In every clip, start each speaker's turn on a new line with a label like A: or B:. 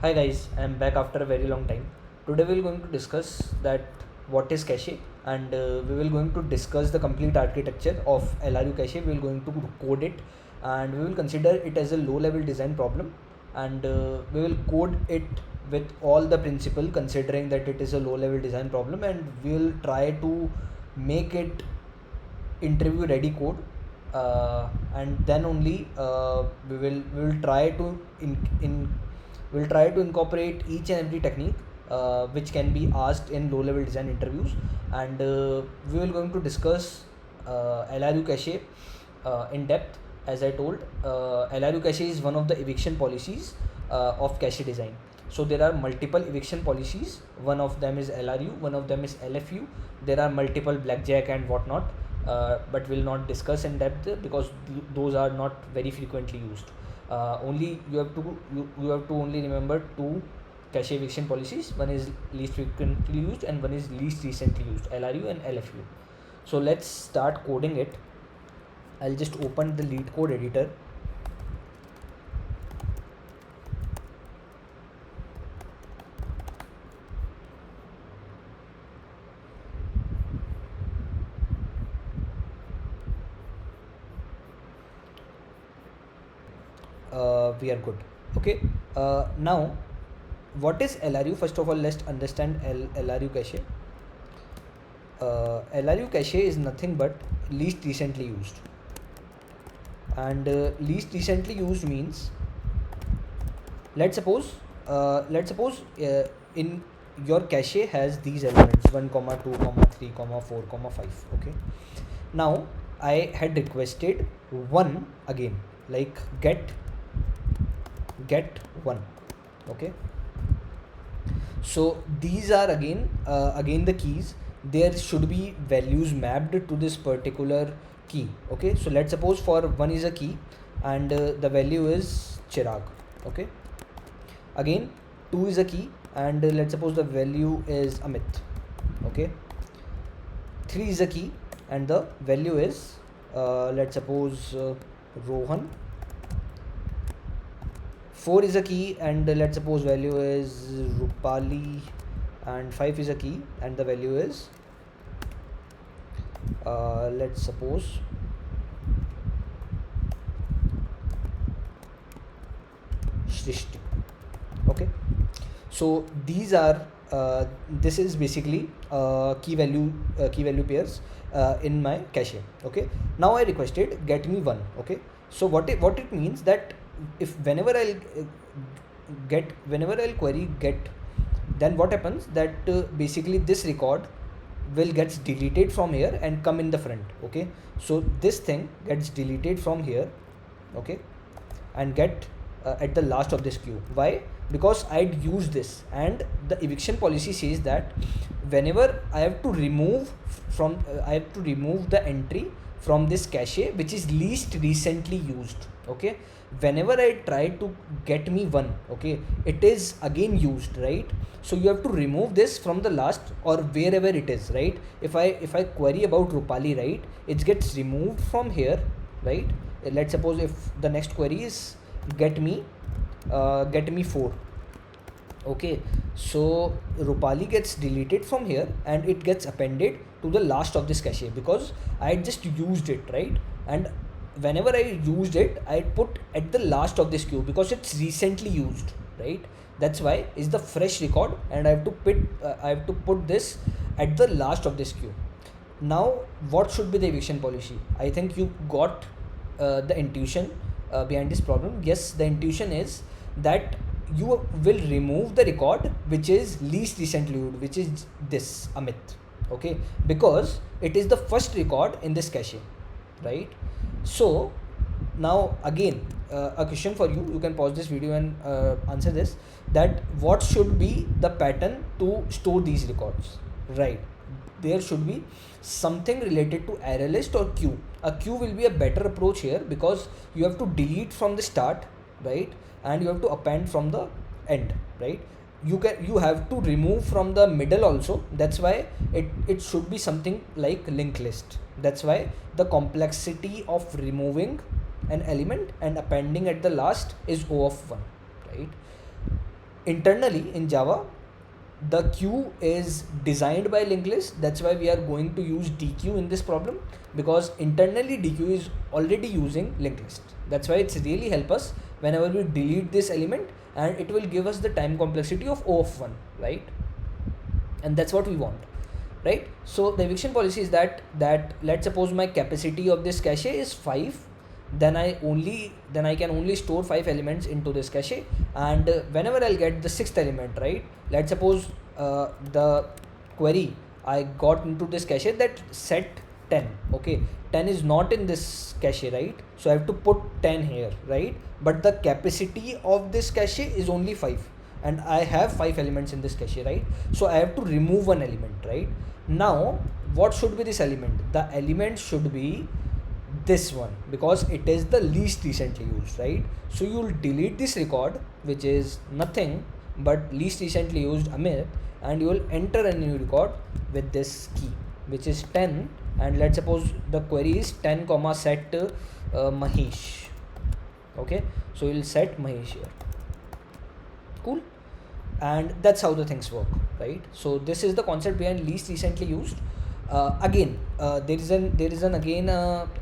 A: Hi guys, I am back after a very long time. Today we are going to discuss that what is cache, and we will going to discuss the complete architecture of LRU cache. We will going to code it, and we will consider it as a low level design problem, and we will code it with all the principle considering that it is a low level design problem, and we will try to make it interview ready code, and then only we will try to in we'll try to incorporate each and every technique which can be asked in low level design interviews, and we will going to discuss LRU cache in depth. As I told, LRU cache is one of the eviction policies of cache design. So there are multiple eviction policies. One of them is LRU, one of them is LFU. There are multiple blackjack and whatnot, but we'll not discuss in depth because those are not very frequently used. Only you have to only remember two cache eviction policies. One is least frequently used and one is least recently used, LRU and LFU. So let's start coding it. I'll just open the lead code editor. We are good. Okay. Now, what is LRU? First of all, let's understand LRU cache. LRU cache is nothing but least recently used, and least recently used means, let's suppose in your cache has these elements 1 comma 2 comma 3 comma 4 comma 5. Okay, now I had requested 1 again, like get 1. Okay, so these are again the keys. There should be values mapped to this particular key. Okay, so let's suppose for 1 is a key and the value is Chirag. Okay, again 2 is a key and let's suppose the value is Amit. Okay, 3 is a key and the value is let's suppose Rohan. 4 is a key and let's suppose value is Rupali, and 5 is a key and the value is let's suppose Shrishti. Okay, so these are this is basically key value pairs in my cache. Okay, now I requested get me 1. Okay, so what it means that if whenever I'll query get, then what happens that basically this record will gets deleted from here and come in the front. Okay, so this thing gets deleted from here. Okay, and get at the last of this queue. Why? Because I'd use this, and the eviction policy says that whenever I have to remove the entry from this cache which is least recently used. Okay, whenever I try to get me 1, okay, it is again used, right? So you have to remove this from the last or wherever it is, right? If I query about Rupali, right, it gets removed from here, right? Let's suppose if the next query is get me 4. Okay, so Rupali gets deleted from here and it gets appended to the last of this cache because I just used it, right? And whenever I used it, I put at the last of this queue because it's recently used, right? That's why it's the fresh record and I have to put this at the last of this queue. Now what should be the eviction policy? I think you got the intuition behind this problem. Yes, the intuition is that you will remove the record which is least recently used, which is this Amit. Okay, because it is the first record in this cache, right? So now again a question for you can pause this video and answer this, that what should be the pattern to store these records, right? There should be something related to array list or queue. A queue will be a better approach here because you have to delete from the start, right, and you have to append from the end, right? You have to remove from the middle also. That's why it should be something like linked list. That's why the complexity of removing an element and appending at the last is O of 1, right? internally in Java, the queue is designed by linked list. That's why we are going to use dequeue in this problem, because internally dequeue is already using linked list. That's why it's really help us whenever we delete this element, and it will give us the time complexity of O of 1, right? And that's what we want, right? So the eviction policy is that let's suppose my capacity of this cache is 5, then I can only store 5 elements into this cache, and whenever I'll get the 6th element, right? Let's suppose the query I got into this cache that set 10, okay, 10 is not in this cache, right? So I have to put 10 here, right? But the capacity of this cache is only 5, and I have 5 elements in this cache, right? So I have to remove one element, right? Now what should be this element? The element should be this one, because it is the least recently used, right? So you'll delete this record, which is nothing but least recently used Amit, and you will enter a new record with this key, which is 10, and let's suppose the query is 10 comma set Mahesh. Okay, so you'll set Mahesh here. Cool. And that's how the things work, right? So this is the concept behind least recently used. Again, there is an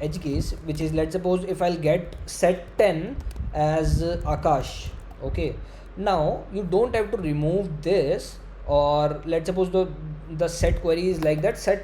A: edge case, which is, let's suppose if I'll get set 10 as Akash. Okay, now you don't have to remove this, or let's suppose the set query is like that, set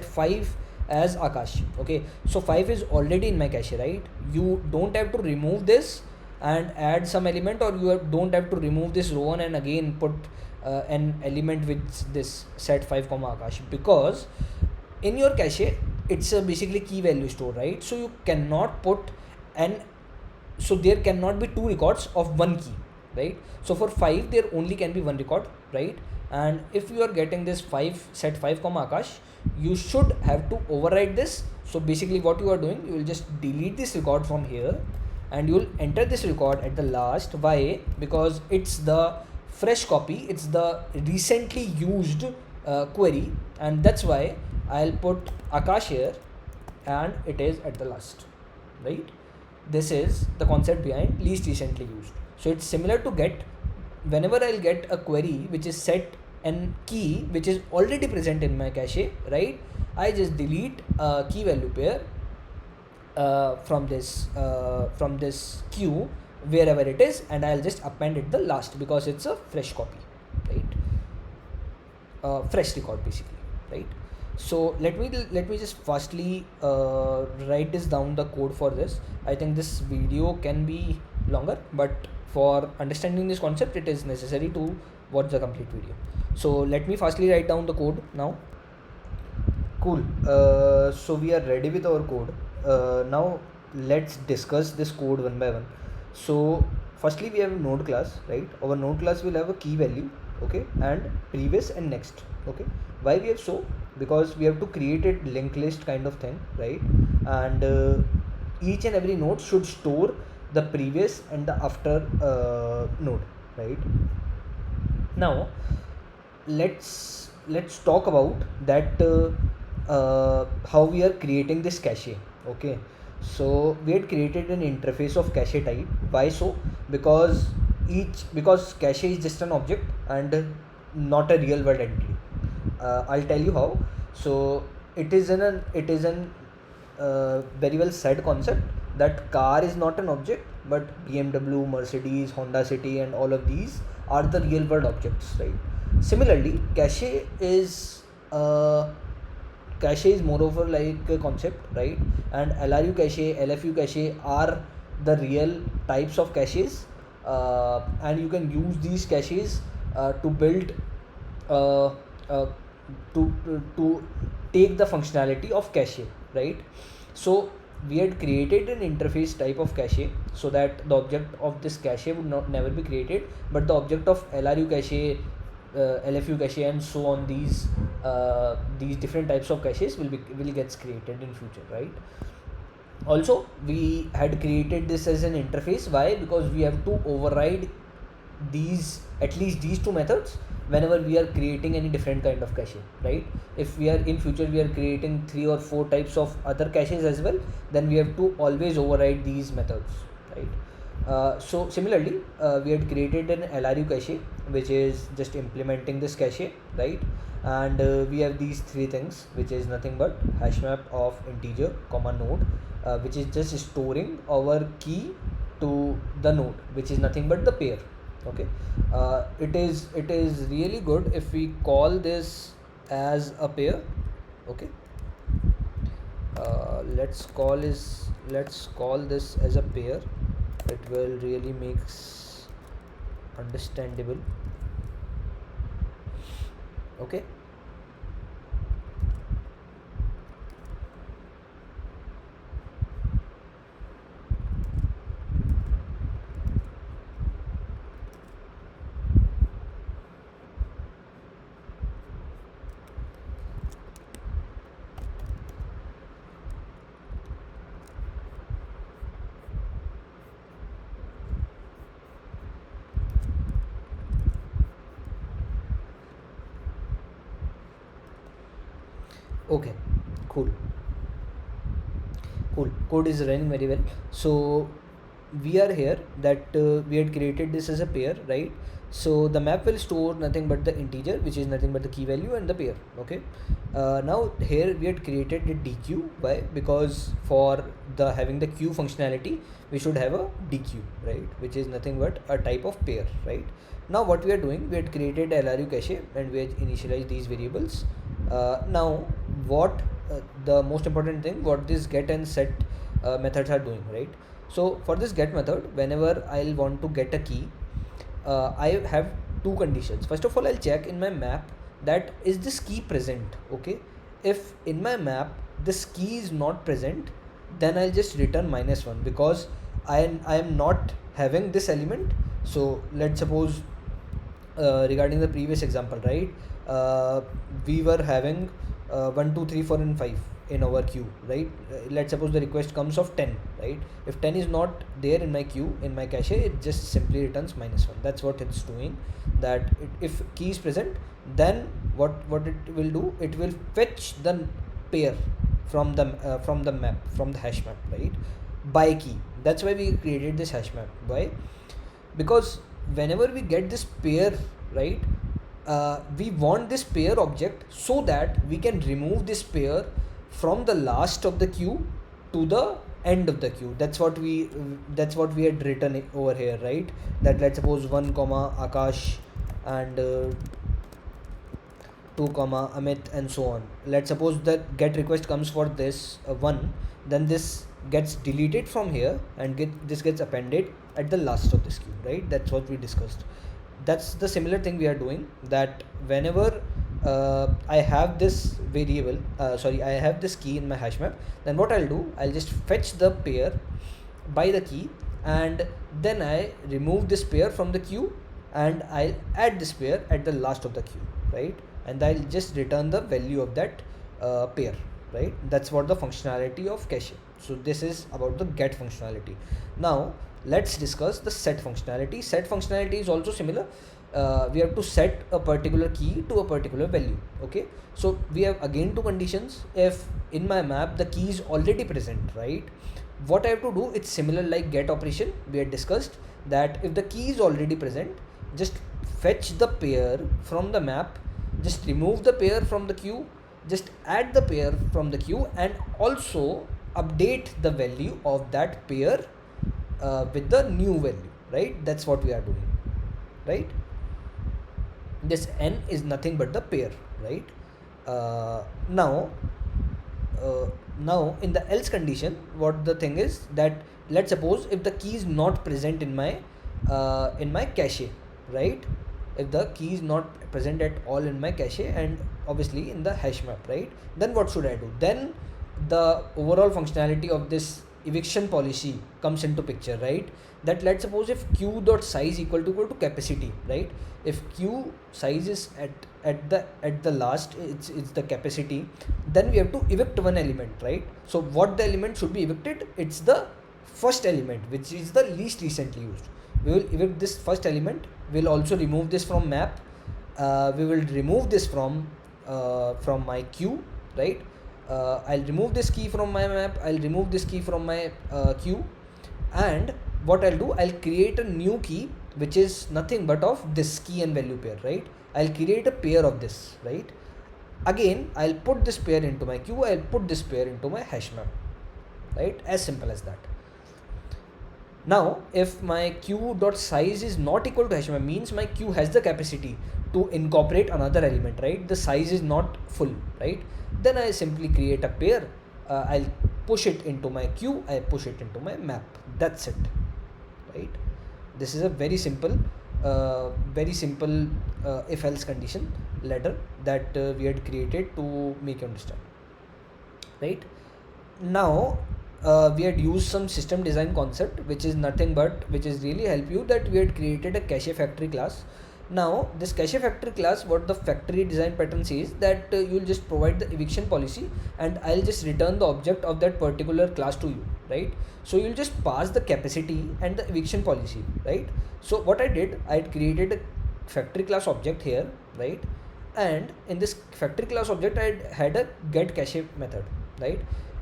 A: 5 as Akash. Okay, so 5 is already in my cache, right? You don't have to remove this and add some element, or you don't have to remove this row 1 and again put an element with this set 5 comma Akash, because in your cache it's basically key value store, right? So you cannot put so there cannot be 2 records of one key, right? So for 5 there only can be one record, right? And if you are getting this set 5 comma Akash, you should have to override this. So basically what you are doing, you will just delete this record from here, and you will enter this record at the last. Why? Because it's the fresh copy, it's the recently used query, and that's why I'll put Akash here and it is at the last, right? This is the concept behind least recently used. So it's similar to get. Whenever I'll get a query which is set and key which is already present in my cache, right? I just delete a key value pair from this queue wherever it is, and I'll just append it the last, because it's a fresh copy, right? Fresh record basically, right? So let me just firstly write this down, the code for this. I think this video can be longer, but for understanding this concept it is necessary to watch the complete video. So let me firstly write down the code now. Cool. So we are ready with our code. Now let's discuss this code one by one. So firstly we have a node class, right? Our node class will have a key value, okay, and previous and next. Okay, why we have so? Because we have to create a linked list kind of thing, right? And each and every node should store the previous and the after node, right? Now let's talk about that how we are creating this cache. Okay, so we had created an interface of cache type. Why so? Because cache is just an object and not a real world entity. I'll tell you how. So it is an very well said concept that car is not an object, but BMW, Mercedes, Honda City and all of these are the real world objects, right? Similarly, cache is moreover like a concept, right? And LRU cache, LFU cache are the real types of caches, and you can use these caches to build to take the functionality of cache, right? So we had created an interface type of cache so that the object of this cache would never be created, but the object of LRU cache, LFU cache and so on, these different types of caches will gets created in future, right? Also we had created this as an interface. Why? Because we have to override at least these two methods whenever we are creating any different kind of cache, right? If we are in future we are creating 3 or 4 types of other caches as well, then we have to always override these methods, right? So similarly, we had created an LRU cache, which is just implementing this cache, right? And we have these three things, which is nothing but hash map of integer comma node, which is just storing our key to the node, which is nothing but the pair. Okay, it is really good if we call this as a pair. Okay, let's call this as a pair. It will really makes understandable. Okay, okay, cool, cool. Code is running very well. So we are here that we had created this as a pair, right? So the map will store nothing but the integer, which is nothing but the key value and the pair. Okay, now here we had created a deque. Why? Because for the having the queue functionality, we should have a deque, right? Which is nothing but a type of pair, right? Now what we are doing, we had created LRU cache and we had initialized these variables. Now what the most important thing, what this get and set methods are doing, right? So for this get method, whenever I'll want to get a key, I have two conditions. First of all, I'll check in my map that is this key present. Okay, if in my map this key is not present, then I'll just return -1 because I am not having this element. So let's suppose regarding the previous example, right? We were having 1 2 3 4 and 5 in our queue, right? Let's suppose the request comes of 10, right? If 10 is not there in my queue, in my cache, it just simply returns -1. That's what it's doing. That if key is present, then what it will do, it will fetch the pair from the map, from the hash map, right? By key. That's why we created this hash map. Why? Because whenever we get this pair, right, we want this pair object so that we can remove this pair from the last of the queue to the end of the queue. That's what we had written over here, right? That let's suppose 1 comma Akash and 2 comma Amit and so on. Let's suppose that get request comes for this 1, then this gets deleted from here and this gets appended at the last of this queue, right? That's what we discussed. That's the similar thing we are doing, that whenever I have this variable, I have this key in my hash map, then what I'll do, I'll just fetch the pair by the key and then I remove this pair from the queue and I'll add this pair at the last of the queue, right? And I'll just return the value of that pair, right? That's what the functionality of cache. So this is about the get functionality. Now let's discuss the set functionality. Set functionality is also similar. We have to set a particular key to a particular value. Okay, so we have again two conditions. If in my map the key is already present, right, what I have to do, it's similar like get operation. We had discussed that if the key is already present, just fetch the pair from the map, just remove the pair from the queue, just add the pair from the queue and also update the value of that pair with the new value, right? That's what we are doing, right? This n is nothing but the pair, right? Now now in the else condition, what the thing is that let's suppose if the key is not present in my cache, right? If the key is not present at all in my cache and obviously in the hash map, right, then what should I do? Then the overall functionality of this eviction policy comes into picture, right? That let's suppose if q dot size equal to capacity, right? If q size is at the last, it's the capacity, then we have to evict one element, right? So what the element should be evicted? It's the first element, which is the least recently used. We will evict this first element. We'll also remove this from map. We will remove this from my queue, right? I'll remove this key from my map, I'll remove this key from my queue, and what I'll do, I'll create a new key which is nothing but of this key and value pair, right? I'll create a pair of this, right? Again, I'll put this pair into my queue, I'll put this pair into my hash map, right? As simple as that. Now, if my queue dot size is not equal to hash map, means my queue has the capacity to incorporate another element, right? The size is not full, right? Then I simply create a pair. I'll push it into my queue, I push it into my map. That's it, right? This is a very simple if else condition ladder that we had created to make you understand, right? Now we had used some system design concept which is nothing but which is really help you, that we had created a cache factory class. Now this cache factory class, what the factory design pattern says, that you will just provide the eviction policy and I'll just return the object of that particular class to you, right? So you'll just pass the capacity and the eviction policy, right? So what I did, I had created a factory class object here, right? And in this factory class object I had a get cache method, right?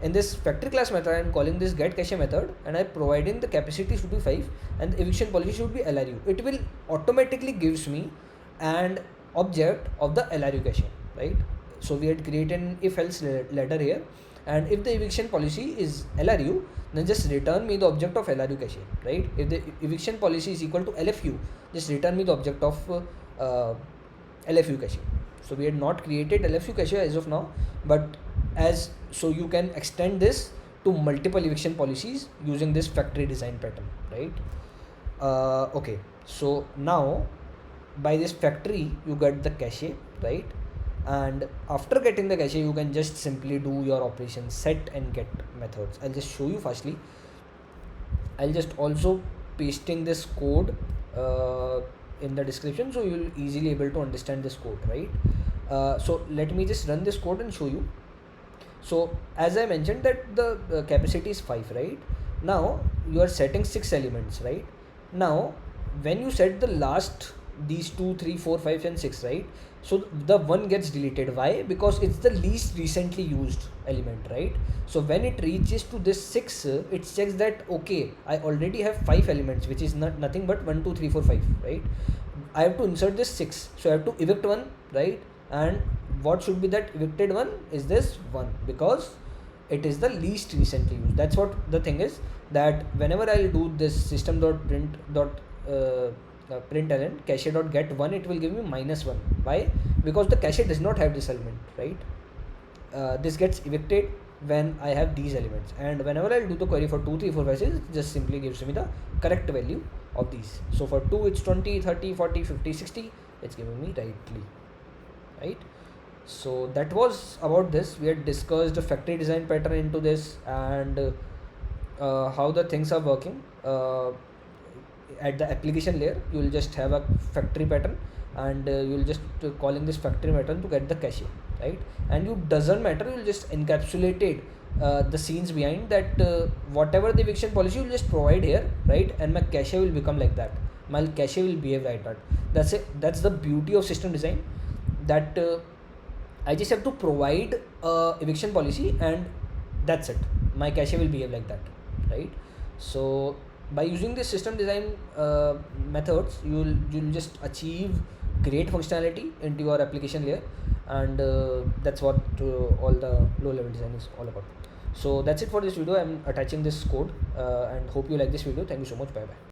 A: In this factory class method I am calling this get cache method, and I providing the capacity should be 5 and the eviction policy should be LRU. It will automatically gives me an object of the LRU cache, right? So we had created an if else ladder here, and if the eviction policy is LRU, then just return me the object of LRU cache, right? If the eviction policy is equal to LFU, just return me the object of LFU cache. So we had not created LFU cache as of now, but as so you can extend this to multiple eviction policies using this factory design pattern, right? Okay, so now by this factory you get the cache, right? And after getting the cache you can just simply do your operation set and get methods. I'll just show you firstly. I'll just also pasting this code in the description, so you'll easily able to understand this code, right? So let me just run this code and show you. So as I mentioned that the capacity is 5, right? Now you are setting 6 elements, right? Now when you set the last these 2 3 4 5 and 6, right? So the one gets deleted. Why? Because it's the least recently used element, right? So when it reaches to this 6, it checks that okay, I already have 5 elements, which is nothing but 1 2 3 4 5, right? I have to insert this 6, so I have to evict one, right? And what should be that evicted one is this 1, because it is the least recently used. That's what the thing is, that whenever I'll do this system.print.println cache.get1, it will give me -1. Why? Because the cache does not have this element, right? This gets evicted when I have these elements, and whenever I'll do the query for 2 3 4 5 6, it just simply gives me the correct value of these. So for 2 it's 20 30 40 50 60, it's giving me rightly, right? So that was about this. We had discussed the factory design pattern into this, and how the things are working. At the application layer you will just have a factory pattern, and you will just calling this factory pattern to get the cache, right? And you doesn't matter, you will just encapsulated the scenes behind that. Whatever the eviction policy you will just provide here, right? And my cache will become like that, my cache will behave like that. That's it. That's the beauty of system design, that I just have to provide eviction policy and that's it, my cache will behave like that, right? So by using this system design methods, you'll just achieve great functionality into your application layer, and that's what all the low level design is all about. So that's it for this video. I'm attaching this code and hope you like this video. Thank you so much. Bye bye.